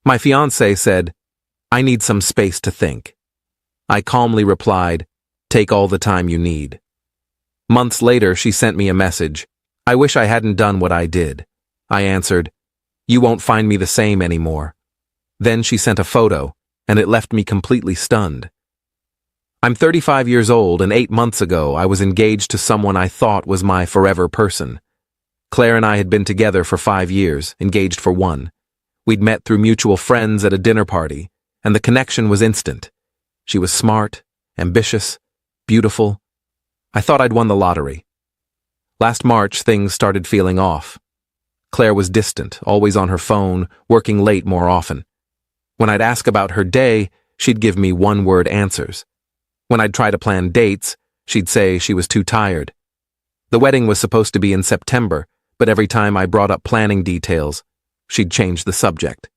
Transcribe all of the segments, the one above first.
My fiancé said, "I need some space to think." I calmly replied, "Take all the time you need." Months later, she sent me a message. "I wish I hadn't done what I did." I answered, "You won't find me the same anymore." Then she sent a photo, and it left me completely stunned. I'm 35 years old, and 8 months ago I was engaged to someone I thought was my forever person. Claire and I had been together for 5 years, engaged for 1. We'd met through mutual friends at a dinner party, and the connection was instant. She was smart, ambitious, beautiful. I thought I'd won the lottery. Last March, things started feeling off. Claire was distant, always on her phone, working late more often. When I'd ask about her day, she'd give me one-word answers. When I'd try to plan dates, she'd say she was too tired. The wedding was supposed to be in September, but every time I brought up planning details, she'd change the subject.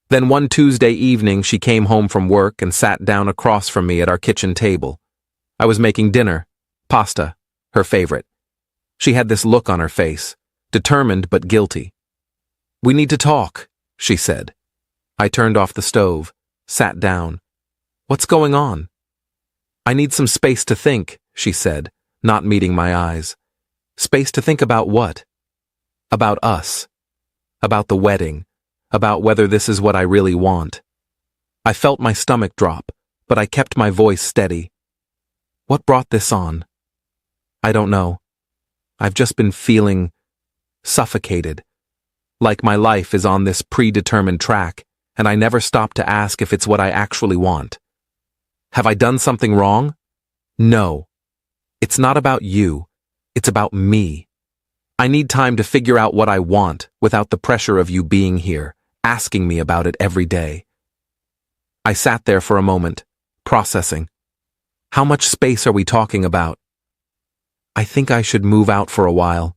Then one Tuesday evening, she came home from work and sat down across from me at our kitchen table. I was making dinner, pasta, her favorite. She had this look on her face, determined but guilty. "We need to talk," she said. I turned off the stove, sat down. "What's going on?" "I need some space to think," she said, not meeting my eyes. "Space to think about what?" "About us. About the wedding. About whether this is what I really want." I felt my stomach drop, but I kept my voice steady. "What brought this on?" "I don't know. I've just been feeling suffocated. Like my life is on this predetermined track, and I never stop to ask if it's what I actually want. Have I done something wrong? No. It's not about you. It's about me. I need time to figure out what I want without the pressure of you being here, asking me about it every day." I sat there for a moment, processing. How much space are we talking about? "I think I should move out for a while.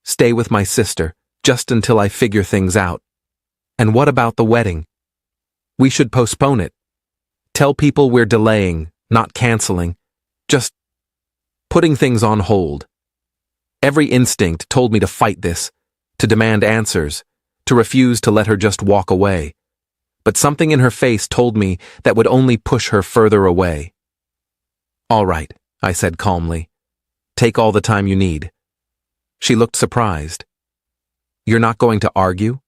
Stay with my sister, just until I figure things out." "And what about the wedding?" "We should postpone it. Tell people we're delaying, not canceling. Just putting things on hold." Every instinct told me to fight this, to demand answers, to refuse to let her just walk away. But something in her face told me that would only push her further away. "All right," I said calmly. "Take all the time you need." She looked surprised. "You're not going to argue?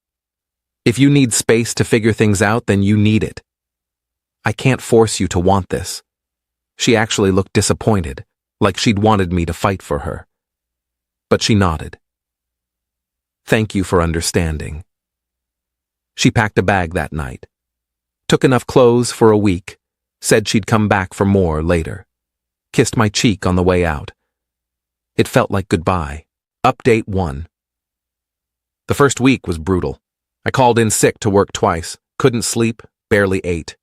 If you need space to figure things out, then you need it. I can't force you to want this." She actually looked disappointed, like she'd wanted me to fight for her. But she nodded. "Thank you for understanding." She packed a bag that night. Took enough clothes for a week, said she'd come back for more later. Kissed my cheek on the way out. It felt like goodbye. Update 1. The first week was brutal. I called in sick to work twice, couldn't sleep, barely ate.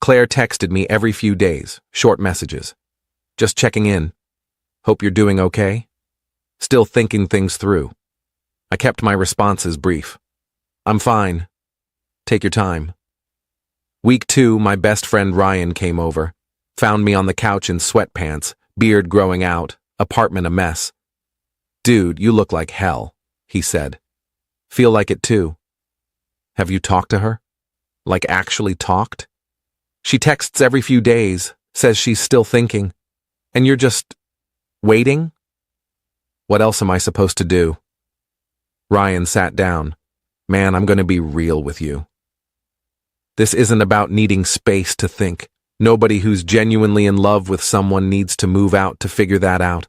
Claire texted me every few days, short messages. "Just checking in. Hope you're doing okay. Still thinking things through." I kept my responses brief. "I'm fine. Take your time." Week 2, my best friend Ryan came over. Found me on the couch in sweatpants, beard growing out, apartment a mess. "Dude, you look like hell," he said. "Feel like it too." "Have you talked to her? Like actually talked?" "She texts every few days, says she's still thinking. And you're just waiting?" "What else am I supposed to do?" Ryan sat down. "Man, I'm going to be real with you. This isn't about needing space to think. Nobody who's genuinely in love with someone needs to move out to figure that out.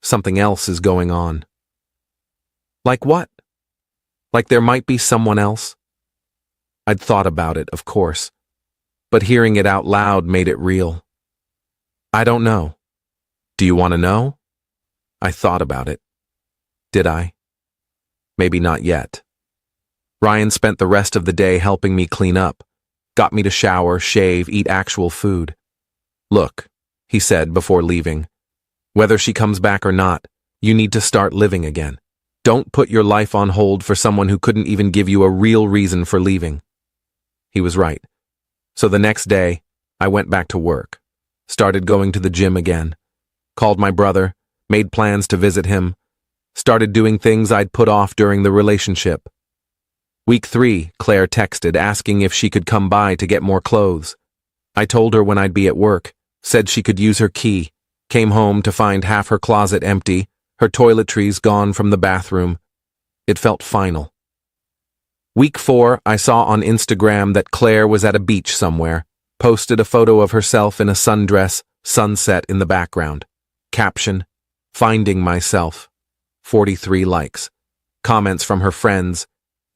Something else is going on." "Like what?" "Like there might be someone else." I'd thought about it, of course, but hearing it out loud made it real. "I don't know." "Do you want to know?" I thought about it. Did I? Maybe not yet. Ryan spent the rest of the day helping me clean up, got me to shower, shave, eat actual food. "Look," he said before leaving, "whether she comes back or not, you need to start living again. Don't put your life on hold for someone who couldn't even give you a real reason for leaving." He was right. So the next day, I went back to work, started going to the gym again, called my brother, made plans to visit him, started doing things I'd put off during the relationship. Week 3, Claire texted asking if she could come by to get more clothes. I told her when I'd be at work, said she could use her key, came home to find half her closet empty, her toiletries gone from the bathroom. It felt final. Week 4, I saw on Instagram that Claire was at a beach somewhere, posted a photo of herself in a sundress, sunset in the background. Caption, "Finding myself." 43 likes. Comments from her friends,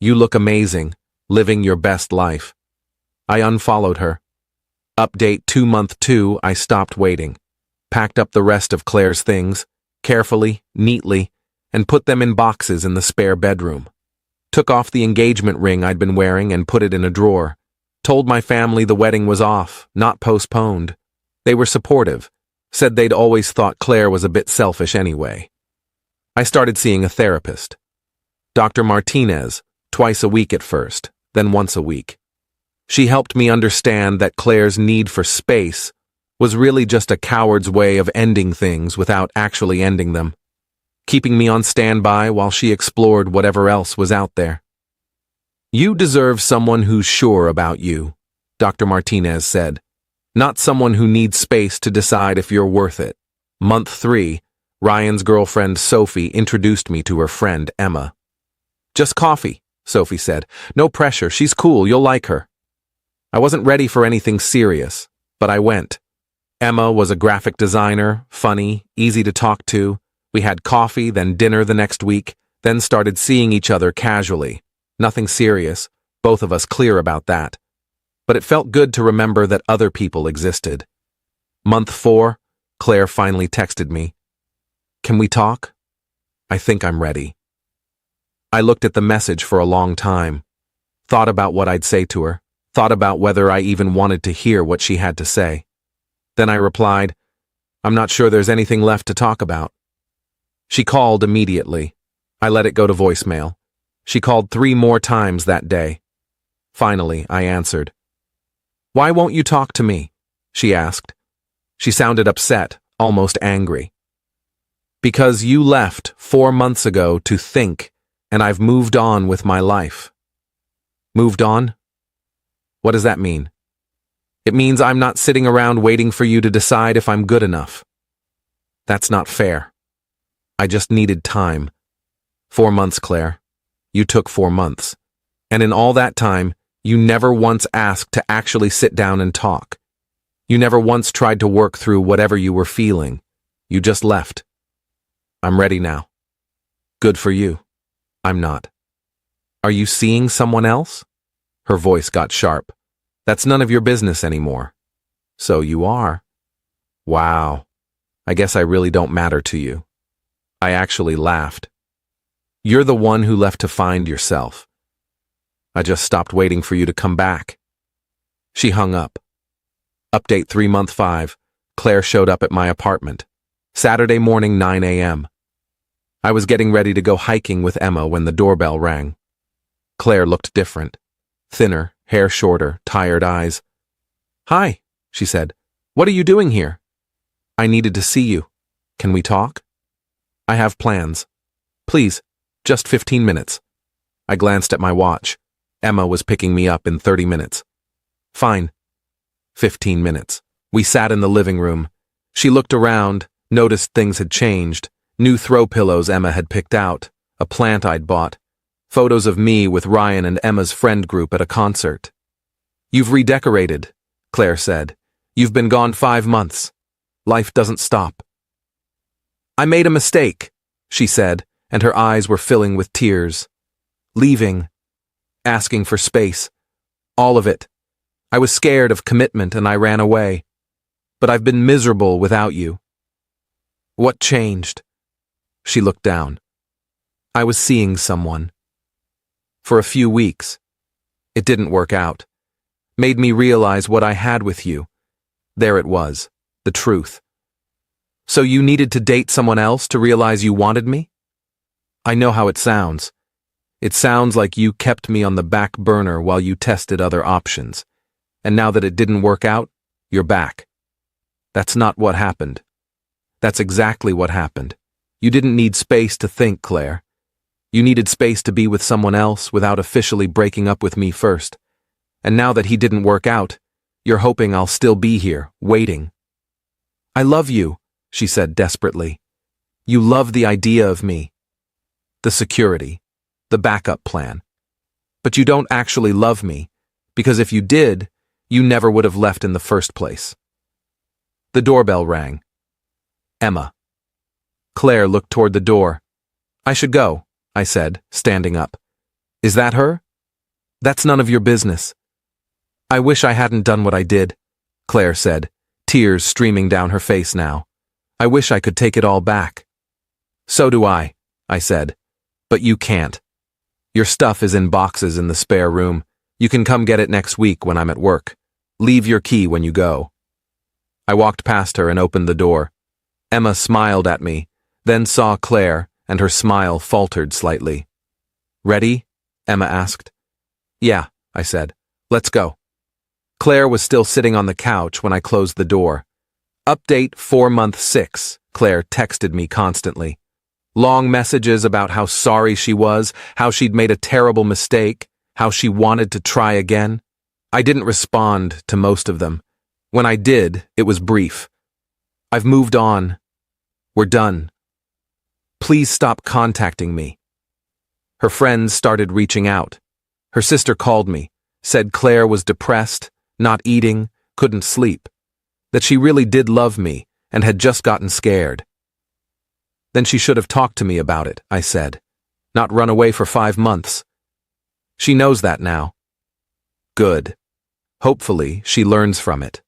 "You look amazing, living your best life." I unfollowed her. Update 2 month 2, I stopped waiting. Packed up the rest of Claire's things, carefully, neatly, and put them in boxes in the spare bedroom. Took off the engagement ring I'd been wearing and put it in a drawer. Told my family the wedding was off, not postponed. They were supportive, said they'd always thought Claire was a bit selfish anyway. I started seeing a therapist. Dr. Martinez, twice a week at first, then once a week. She helped me understand that Claire's need for space was really just a coward's way of ending things without actually ending them, keeping me on standby while she explored whatever else was out there. "You deserve someone who's sure about you," Dr. Martinez said, "not someone who needs space to decide if you're worth it." Month 3, Ryan's girlfriend Sophie introduced me to her friend Emma. "Just coffee," Sophie said. "No pressure, she's cool, you'll like her." I wasn't ready for anything serious, but I went. Emma was a graphic designer, funny, easy to talk to. We had coffee, then dinner the next week, then started seeing each other casually. Nothing serious, both of us clear about that. But it felt good to remember that other people existed. Month 4, Claire finally texted me. "Can we talk? I think I'm ready." I looked at the message for a long time, thought about what I'd say to her, thought about whether I even wanted to hear what she had to say. Then I replied, "I'm not sure there's anything left to talk about." She called immediately. I let it go to voicemail. She called 3 more times that day. Finally, I answered. "Why won't you talk to me?" she asked. She sounded upset, almost angry. "Because you left 4 months ago to think, and I've moved on with my life." Moved on? What does that mean? It means I'm not sitting around waiting for you to decide if I'm good enough. That's not fair. I just needed time. 4 months, Claire. You took 4 months. And in all that time, you never once asked to actually sit down and talk. You never once tried to work through whatever you were feeling. You just left. I'm ready now. Good for you. I'm not. Are you seeing someone else? Her voice got sharp. That's none of your business anymore. So you are. Wow. I guess I really don't matter to you. I actually laughed. You're the one who left to find yourself. I just stopped waiting for you to come back. She hung up. Update 3 month 5. Claire showed up at my apartment. Saturday morning, 9 a.m. I was getting ready to go hiking with Emma when the doorbell rang. Claire looked different. Thinner, hair shorter, tired eyes. "Hi," she said. "What are you doing here?" "I needed to see you. Can we talk?" "I have plans. Please, just 15 minutes. I glanced at my watch. Emma was picking me up in 30 minutes. Fine. 15 minutes. We sat in the living room. She looked around, noticed things had changed. New throw pillows Emma had picked out, a plant I'd bought, photos of me with Ryan and Emma's friend group at a concert. "You've redecorated," Claire said. "You've been gone 5 months. Life doesn't stop." "I made a mistake," she said, and her eyes were filling with tears. "Leaving. Asking for space. All of it. I was scared of commitment and I ran away. But I've been miserable without you." "What changed?" She looked down. "I was seeing someone. For a few weeks. It didn't work out. Made me realize what I had with you. There it was, the truth. So you needed to date someone else to realize you wanted me? I know how it sounds. It sounds like you kept me on the back burner while you tested other options. And now that it didn't work out, you're back. That's not what happened. That's exactly what happened. You didn't need space to think, Claire. You needed space to be with someone else without officially breaking up with me first. And now that he didn't work out, you're hoping I'll still be here, waiting. I love you, she said desperately. You love the idea of me. The security. The backup plan. But you don't actually love me, because if you did, you never would have left in the first place. The doorbell rang. Emma. Claire looked toward the door. I should go, I said, standing up. Is that her? That's none of your business. I wish I hadn't done what I did, Claire said, tears streaming down her face now. I wish I could take it all back. So do I said. But you can't. Your stuff is in boxes in the spare room. You can come get it next week when I'm at work. Leave your key when you go. I walked past her and opened the door. Emma smiled at me, then saw Claire, and her smile faltered slightly. Ready? Emma asked. Yeah, I said. Let's go. Claire was still sitting on the couch when I closed the door. Update 4 month 6, Claire texted me constantly. Long messages about how sorry she was, how she'd made a terrible mistake, how she wanted to try again. I didn't respond to most of them. When I did, it was brief. I've moved on. We're done. Please stop contacting me. Her friends started reaching out. Her sister called me, said Claire was depressed, not eating, couldn't sleep, that she really did love me and had just gotten scared. Then she should have talked to me about it, I said, not run away for 5 months. She knows that now. Good. Hopefully, she learns from it.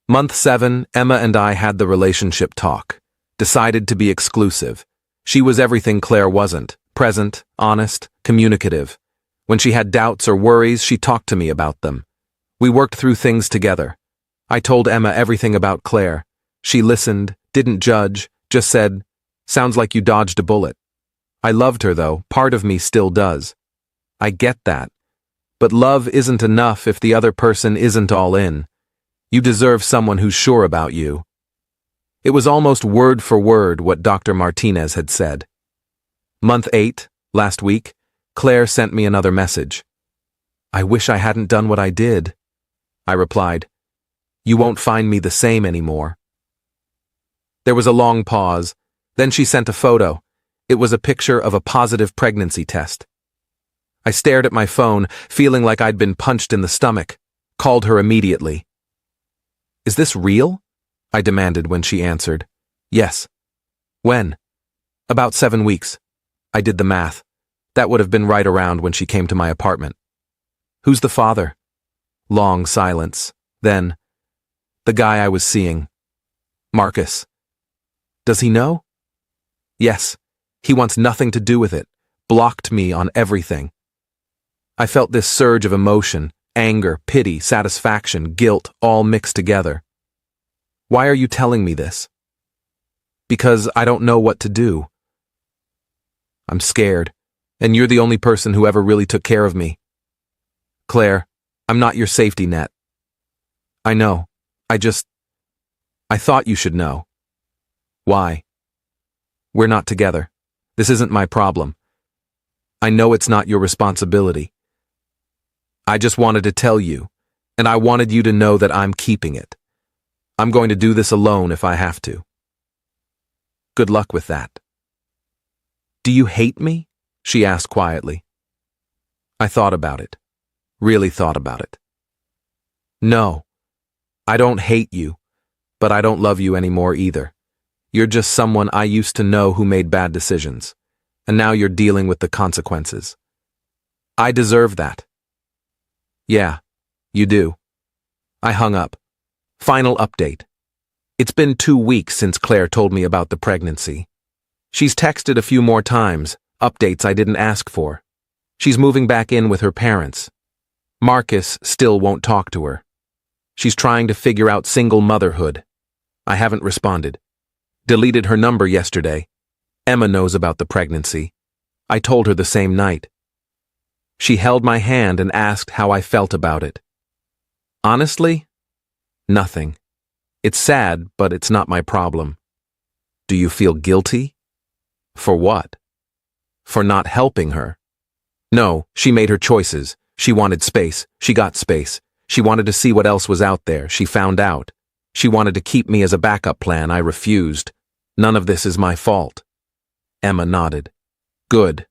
Month 7, Emma and I had the relationship talk. Decided to be exclusive. She was everything Claire wasn't. Present, honest, communicative. When she had doubts or worries, she talked to me about them. We worked through things together. I told Emma everything about Claire. She listened, didn't judge, just said, sounds like you dodged a bullet. I loved her though, part of me still does. I get that. But love isn't enough if the other person isn't all in. You deserve someone who's sure about you. It was almost word for word what Dr. Martinez had said. Month 8, last week, Claire sent me another message. I wish I hadn't done what I did. I replied, you won't find me the same anymore. There was a long pause. Then she sent a photo. It was a picture of a positive pregnancy test. I stared at my phone, feeling like I'd been punched in the stomach. Called her immediately. Is this real? I demanded when she answered. Yes. When? About 7 weeks. I did the math. That would have been right around when she came to my apartment. Who's the father? Long silence. Then, the guy I was seeing. Marcus. Does he know? Yes. He wants nothing to do with it. Blocked me on everything. I felt this surge of emotion, anger, pity, satisfaction, guilt, all mixed together. Why are you telling me this? Because I don't know what to do. I'm scared, and you're the only person who ever really took care of me. Claire, I'm not your safety net. I know. I thought you should know. Why? We're not together. This isn't my problem. I know it's not your responsibility. I just wanted to tell you, and I wanted you to know that I'm keeping it. I'm going to do this alone if I have to. Good luck with that. Do you hate me? She asked quietly. I thought about it. Really thought about it. No, I don't hate you, but I don't love you anymore either. You're just someone I used to know who made bad decisions, and now you're dealing with the consequences. I deserve that. Yeah, you do. I hung up. Final update. It's been 2 weeks since Claire told me about the pregnancy. She's texted a few more times, updates I didn't ask for. She's moving back in with her parents. Marcus still won't talk to her. She's trying to figure out single motherhood. I haven't responded. Deleted her number yesterday. Emma knows about the pregnancy. I told her the same night. She held my hand and asked how I felt about it. Honestly, nothing. It's sad, but it's not my problem. Do you feel guilty? For what? For not helping her. No, she made her choices. She wanted space. She got space. She wanted to see what else was out there. She found out. She wanted to keep me as a backup plan. I refused. None of this is my fault. Emma nodded. Good.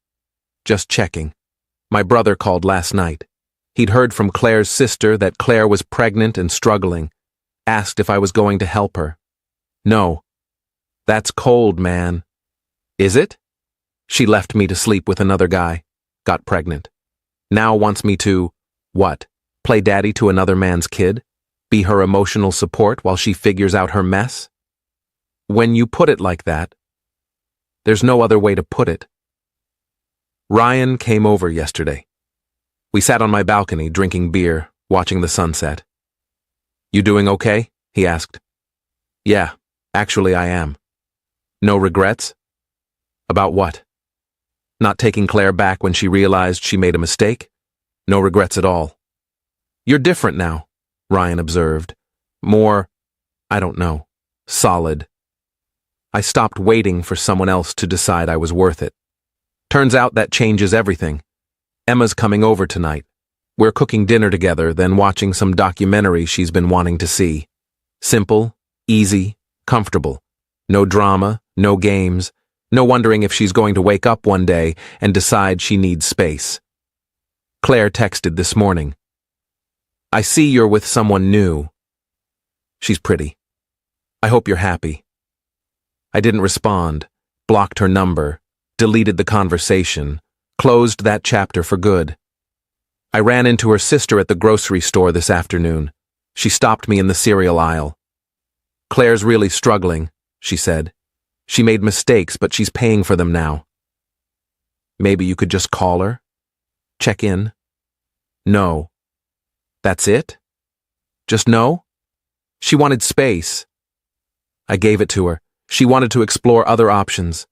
Just checking. My brother called last night. He'd heard from Claire's sister that Claire was pregnant and struggling. Asked if I was going to help her. No. That's cold, man. Is it? She left me to sleep with another guy. Got pregnant. Now wants me to, what? Play daddy to another man's kid? Be her emotional support while she figures out her mess? When you put it like that, there's no other way to put it. Ryan came over yesterday. We sat on my balcony drinking beer, watching the sunset. You doing okay? He asked. Yeah, actually I am. No regrets? About what? Not taking Claire back when she realized she made a mistake? No regrets at all. You're different now, Ryan observed. More, I don't know, solid. I stopped waiting for someone else to decide I was worth it. Turns out that changes everything. Emma's coming over tonight. We're cooking dinner together, then watching some documentary she's been wanting to see. Simple, easy, comfortable. No drama, no games, no wondering if she's going to wake up one day and decide she needs space. Claire texted this morning. I see you're with someone new. She's pretty. I hope you're happy. I didn't respond, blocked her number, deleted the conversation, closed that chapter for good. I ran into her sister at the grocery store this afternoon. She stopped me in the cereal aisle. Claire's really struggling, she said. She made mistakes, but she's paying for them now. Maybe you could just call her? Check in? No. That's it? Just no? She wanted space. I gave it to her. She wanted to explore other options.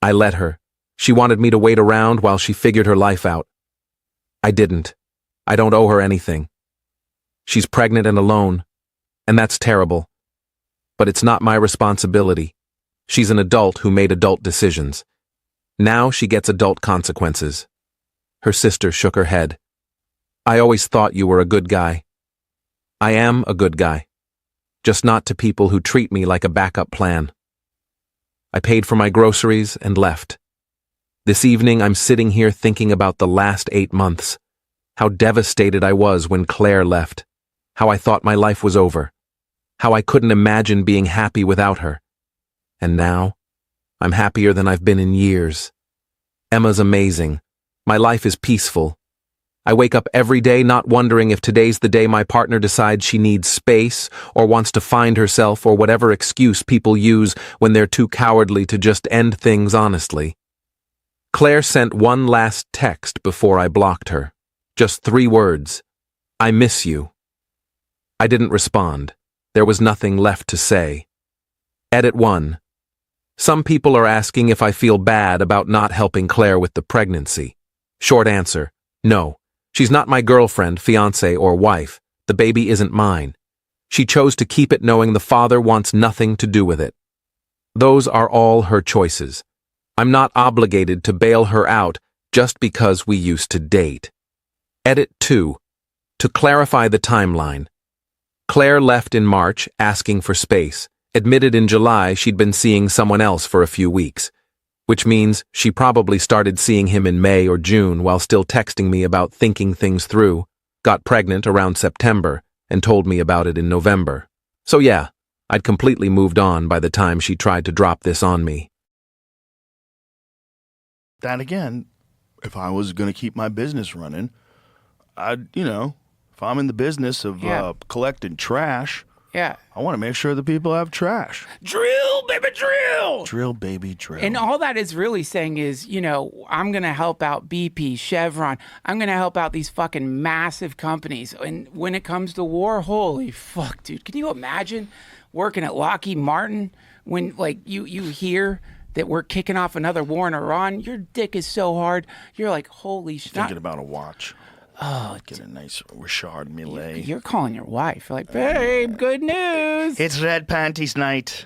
I let her. She wanted me to wait around while she figured her life out. I didn't. I don't owe her anything. She's pregnant and alone, and that's terrible. But it's not my responsibility. She's an adult who made adult decisions. Now she gets adult consequences. Her sister shook her head. I always thought you were a good guy. I am a good guy. Just not to people who treat me like a backup plan. I paid for my groceries and left. This evening I'm sitting here thinking about the last 8 months. How devastated I was when Claire left. How I thought my life was over. How I couldn't imagine being happy without her. And now, I'm happier than I've been in years. Emma's amazing. My life is peaceful. I wake up every day not wondering if today's the day my partner decides she needs space or wants to find herself or whatever excuse people use when they're too cowardly to just end things honestly. Claire sent one last text before I blocked her. Just 3 words. I miss you. I didn't respond. There was nothing left to say. Edit 1. Some people are asking if I feel bad about not helping Claire with the pregnancy. Short answer, no. She's not my girlfriend, fiancée, or wife. The baby isn't mine. She chose to keep it knowing the father wants nothing to do with it. Those are all her choices. I'm not obligated to bail her out just because we used to date. Edit 2. To clarify the timeline. Claire left in March asking for space. Admitted in July she'd been seeing someone else for a few weeks, which means she probably started seeing him in May or June while still texting me about thinking things through, got pregnant around September, and told me about it in November. So yeah, I'd completely moved on by the time she tried to drop this on me. That again, if I was going to keep my business running, if I'm in the business of collecting trash, I want to make sure that people have trash. Drill, baby, drill! Drill, baby, drill. And all that is really saying is, I'm going to help out BP, Chevron. I'm going to help out these fucking massive companies. And when it comes to war, holy fuck, dude. Can you imagine working at Lockheed Martin when, you hear that we're kicking off another war in Iran? Your dick is so hard. You're like, holy shit. Thinking about a watch. Oh, get a nice Richard Millet. You're calling your wife. You're like, babe, good news. It's red panties night.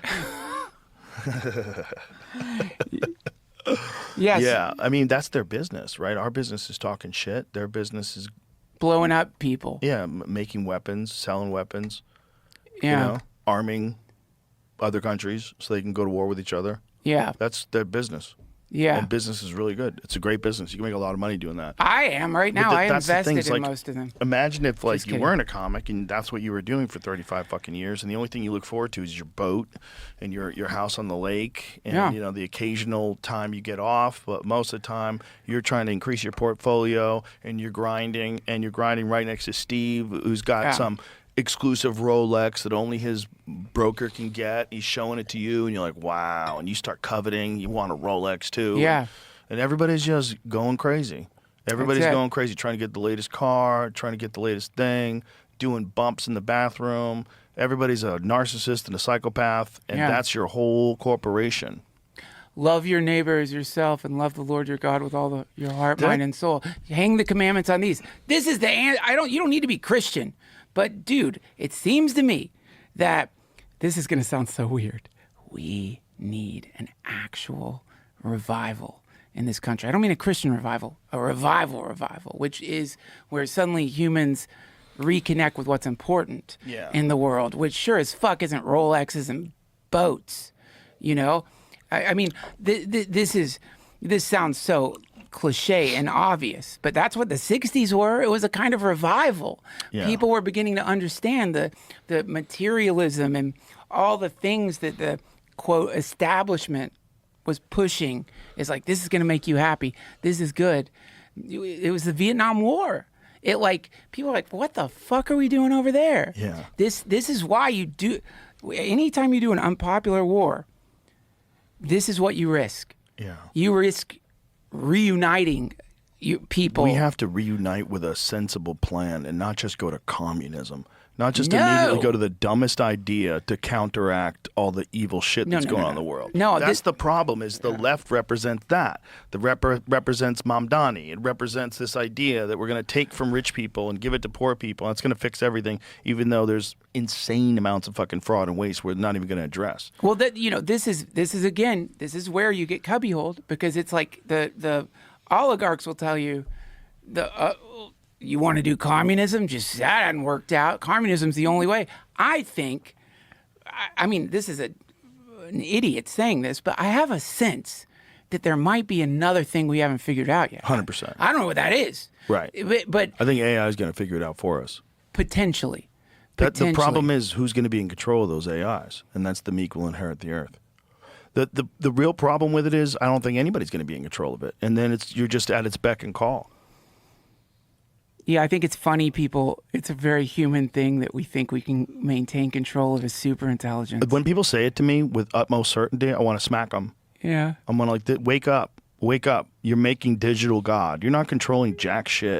Yes. Yeah, I mean, that's their business, right? Our business is talking shit. Their business is blowing up people. Yeah, making weapons, selling weapons. Yeah. You know, arming other countries so they can go to war with each other. Yeah. That's their business. Yeah. And business is really good. It's a great business. You can make a lot of money doing that. I am right now. I invested in most of them. Imagine if you weren't a comic and that's what you were doing for 35 fucking years, and the only thing you look forward to is your boat and your house on the lake and you know, the occasional time you get off, but most of the time you're trying to increase your portfolio and you're grinding right next to Steve, who's got some exclusive Rolex that only his broker can get. He's showing it to you and you're like, wow, and you start coveting. You want a Rolex too. Yeah. And everybody's just going crazy. Everybody's going crazy, trying to get the latest car, trying to get the latest thing, doing bumps in the bathroom. Everybody's a narcissist and a psychopath, and that's your whole corporation. Love your neighbor as yourself, and love the Lord your God with all your heart, mind, and soul. Hang the commandments on these. This is the answer. You don't need to be Christian. But, dude, it seems to me that this is going to sound so weird. We need an actual revival in this country. I don't mean a Christian revival, a revival, which is where suddenly humans reconnect with what's important in the world, which sure as fuck isn't Rolexes and boats, you know? I mean, this sounds so cliche and obvious, but that's what the 60s were. It was a kind of revival. Yeah. People were beginning to understand the materialism and all the things that the, quote, establishment was pushing. Is like, this is going to make you happy. This is good. It was the Vietnam War. It like, people are like, what the fuck are we doing over there? Yeah. This is why you do, anytime you do an unpopular war, this is what you risk. Yeah. You risk reuniting people. We have to reunite with a sensible plan and not just go to communism. Not just immediately go to the dumbest idea to counteract all the evil shit that's going on in the world. No, that's the problem. Is the left represents that. The represents Mamdani. It represents this idea that we're going to take from rich people and give it to poor people, and it's going to fix everything, even though there's insane amounts of fucking fraud and waste we're not even going to address. Well, this is where you get cubbyholed, because it's like the oligarchs will tell you you want to do communism? Just that hadn't worked out. Communism's the only way. I think, I mean, this is an idiot saying this, but I have a sense that there might be another thing we haven't figured out yet. 100%. I don't know what that is. Right. But I think AI is going to figure it out for us. Potentially. The problem is who's going to be in control of those AIs, and that's the meek will inherit the earth. The real problem with it is I don't think anybody's going to be in control of it, and then you're just at its beck and call. Yeah, I think it's funny, people. It's a very human thing that we think we can maintain control of a super intelligence. When people say it to me with utmost certainty, I want to smack them. Yeah. I'm going to wake up. You're making digital God. You're not controlling jack shit.